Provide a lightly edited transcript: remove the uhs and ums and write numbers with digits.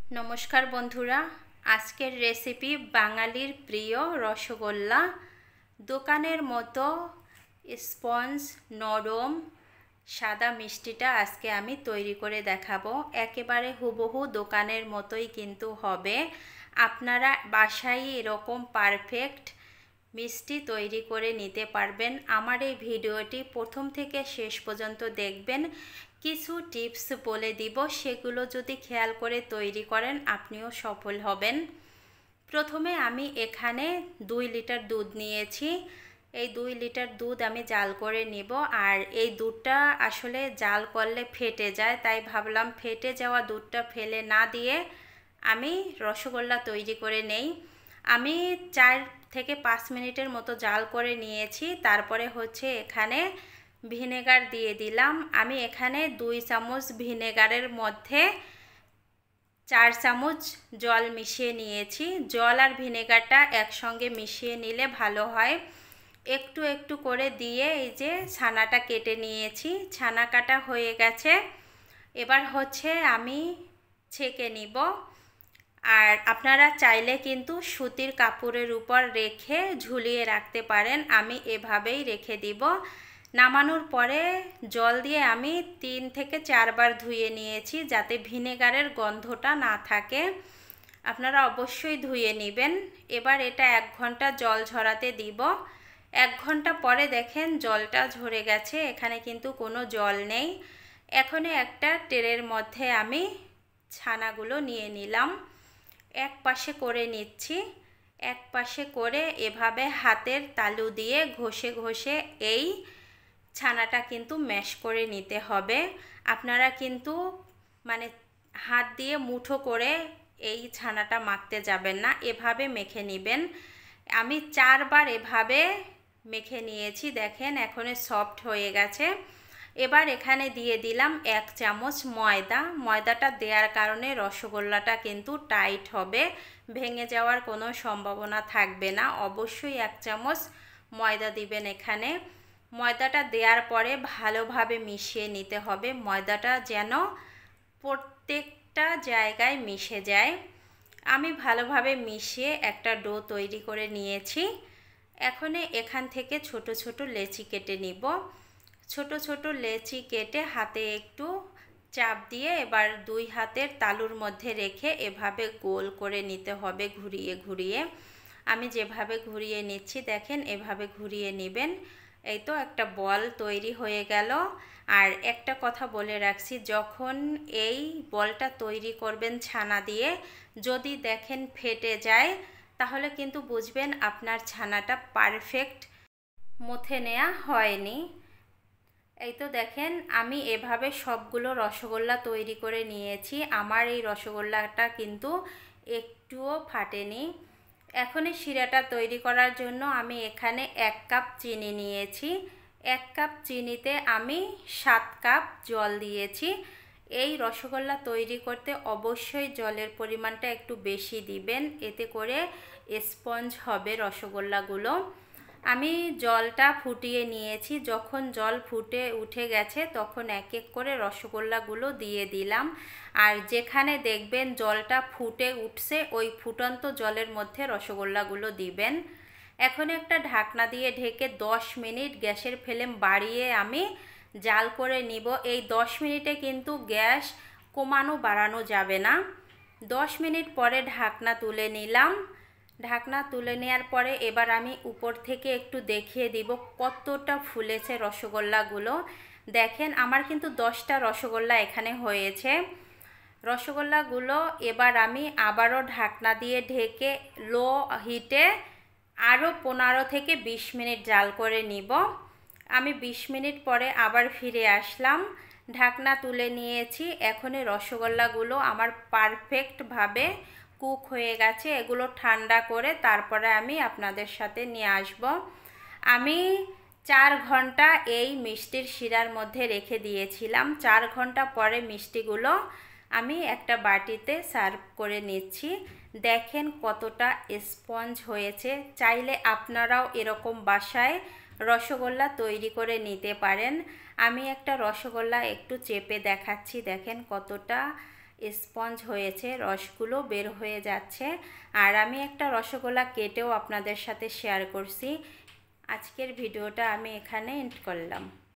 নমস্কার বন্ধুরা, আজকের রেসিপি বাঙালির প্রিয় রসগোল্লা। দোকানের মতো স্পঞ্জ নরম সাদা মিষ্টিটা আজকে আমি তৈরি করে দেখাবো। একেবারে হুবহু দোকানের মতোই কিন্তু হবে। আপনারা বাসায় এরকম পারফেক্ট মিষ্টি তৈরি করে নিতে পারবেন। আমার এই ভিডিওটি প্রথম থেকে শেষ পর্যন্ত দেখবেন। কিছু টিপস বলে দিব, সেগুলো যদি খেয়াল করে তৈরি করেন আপনিও সফল হবেন। প্রথমে আমি এখানে 2 লিটার দুধ নিয়েছি। এই 2 লিটার দুধ আমি জাল করে নিব। আর এই দুধটা আসলে জাল করলে ফেটে যায়, তাই ভাবলাম ফেটে যাওয়া দুধটা ফেলে না দিয়ে আমি রসগোল্লা তৈরি করে নেই। আমি 4 থেকে 5 মিনিটের মতো জাল করে নিয়েছি। তারপরে এখানে ভিনেগার দিয়ে দিলাম। আমি এখানে 2 চামচ ভিনেগারের মধ্যে 4 চামচ জল মিশিয়ে নিয়েছি। জল আর ভিনেগারটা একসঙ্গে মিশিয়ে নিলে ভালো হয়। একটু একটু করে দিয়ে এই যে ছানাটা কেটে নিয়েছি। ছানা কাটা হয়ে গেছে। এবার আমি ছেঁকে নিব। আর আপনারা চাইলে কিন্তু সুতির কাপড়ের উপর রেখে ঝুলিয়ে রাখতে পারেন। আমি এভাবেই রেখে দিব। নামানোর পরে জল দিয়ে আমি 3 থেকে 4 বার ধুয়ে নিয়েছি, যাতে ভিনেগারের গন্ধটা না থাকে। আপনারা অবশ্যই ধুয়ে নেবেন। এবার এটা 1 ঘন্টা জল ঝরাতে দিব। 1 ঘন্টা পরে দেখেন জলটা ঝরে গেছে, এখানে কিন্তু কোনো জল নেই। এখন একটা ট্রের মধ্যে আমি ছানাগুলো নিয়ে নিলাম। এক পাশে করে নিচ্ছি। এক পাশে করে এভাবে হাতের তালু দিয়ে ঘষে ঘষে এই ছানাটা কিন্তু ম্যাশ করে নিতে হবে। আপনারা কিন্তু হাত দিয়ে মুঠো করে এই ছানাটা মাখতে যাবেন না, এভাবে মেখে নেবেন। আমি 4 বার এভাবে মেখে নিয়েছি। দেখেন এখন সফট হয়ে গেছে। এবার এখানে দিয়ে দিলাম 1 চামচ ময়দা। ময়দাটা দেওয়ার কারণে রসগোল্লাটা কিন্তু টাইট হবে, ভেঙে যাওয়ার কোনো সম্ভাবনা থাকবে না। অবশ্যই 1 চামচ ময়দা দিবেন এখানে। ময়দাটা দেওয়ার পরে ভালোভাবে মিশিয়ে নিতে হবে। ময়দাটা যেন প্রত্যেকটা জায়গায় মিশে যায়। আমি ভালোভাবে মিশিয়ে একটা ডো তৈরি করে নিয়েছি। এখান থেকে ছোট ছোট লেচি কেটে নিব। ছোট ছোট লেচি কেটে হাতে একটু চাপ দিয়ে এবার 2 হাতের তালুর মধ্যে রেখে এভাবে গোল করে নিতে হবে, ঘুরিয়ে ঘুরিয়ে। আমি যেভাবে ঘুরিয়ে নিচ্ছি দেখেন, এভাবে ঘুরিয়ে নেবেন। এই তো একটা বল তৈরি হয়ে গেল। আর একটা কথা বলে রাখছি, যখন এই বলটা তৈরি করবেন ছানা দিয়ে, যদি দেখেন ফেটে যায় তাহলে কিন্তু বুঝবেন আপনার ছানাটা পারফেক্ট মথে নেওয়া হয়নি। এই তো দেখেন আমি এভাবে সবগুলো রসগোল্লা তৈরি করে নিয়েছি। আমার এই রসগোল্লাটা কিন্তু একটুও ফাটেনি। এখন এই শিরাটা তৈরি করার জন্য আমি এখানে 1 কাপ চিনি নিয়েছি। 1 কাপ চিনিতে আমি 7 কাপ জল দিয়েছি। এই রসগোল্লা তৈরি করতে অবশ্যই জলের পরিমাণটা একটু বেশি দিবেন, এতে করে স্পঞ্জ হবে রসগোল্লাগুলো। আমি জলটা ফুটিয়ে নিয়েছি। যখন জল ফুটে উঠে গেছে তখন এক এক করে রসগোল্লাগুলো দিয়ে দিলাম। আর যেখানে দেখবেন জলটা ফুটে উঠছে ওই ফুটন্ত জলের মধ্যে রসগোল্লাগুলো দিবেন। এখন একটা ঢাকনা দিয়ে ঢেকে 10 মিনিট গ্যাসের ফ্লেম বাড়িয়ে আমি জাল করে নিব। এই 10 মিনিটে কিন্তু গ্যাস কমানো বাড়ানো যাবে না। 10 মিনিট পরে ঢাকনা তুলে নিলাম। ঢাকনা তুলে নেওয়ার পরে এবার আমি উপর থেকে একটু দেখিয়ে দিব কতটা ফুলেছে রসগোল্লাগুলো। দেখেন আমার কিন্তু 10টা রসগোল্লা এখানে হয়েছে। রসগোল্লাগুলো এবার আমি আবারও ঢাকনা দিয়ে ঢেকে লো হিটে আরও 15 থেকে 20 মিনিট জাল করে নিব। আমি 20 মিনিট পরে আবার ফিরে আসলাম। ঢাকনা তুলে নিয়েছি। এখন এই রসগোল্লাগুলো আমার পারফেক্টভাবে কুক হয়ে গেছে। এগুলো ঠান্ডা করে তারপরে আমি আপনাদের সাথে নিয়ে আসব। আমি 4 ঘন্টা এই মিষ্টির শিরার মধ্যে রেখে দিয়েছিলাম। 4 ঘন্টা পরে মিষ্টিগুলো আমি একটা বাটিতে সার্ভ করে নিচ্ছি। দেখেন কতটা স্পঞ্জ হয়েছে। চাইলে আপনারাও এরকম বাসায় রসগোল্লা তৈরি করে নিতে পারেন। আমি একটা রসগোল্লা একটু চেপে দেখাচ্ছি, দেখেন কতটা স্পঞ্জ হয়েছে, রসগুলো বের হয়ে যাচ্ছে। আর আমি একটা রসগোল্লা কেটেও আপনাদের সাথে শেয়ার করছি। আজকের ভিডিওটা আমি এখানে এন্ড করলাম।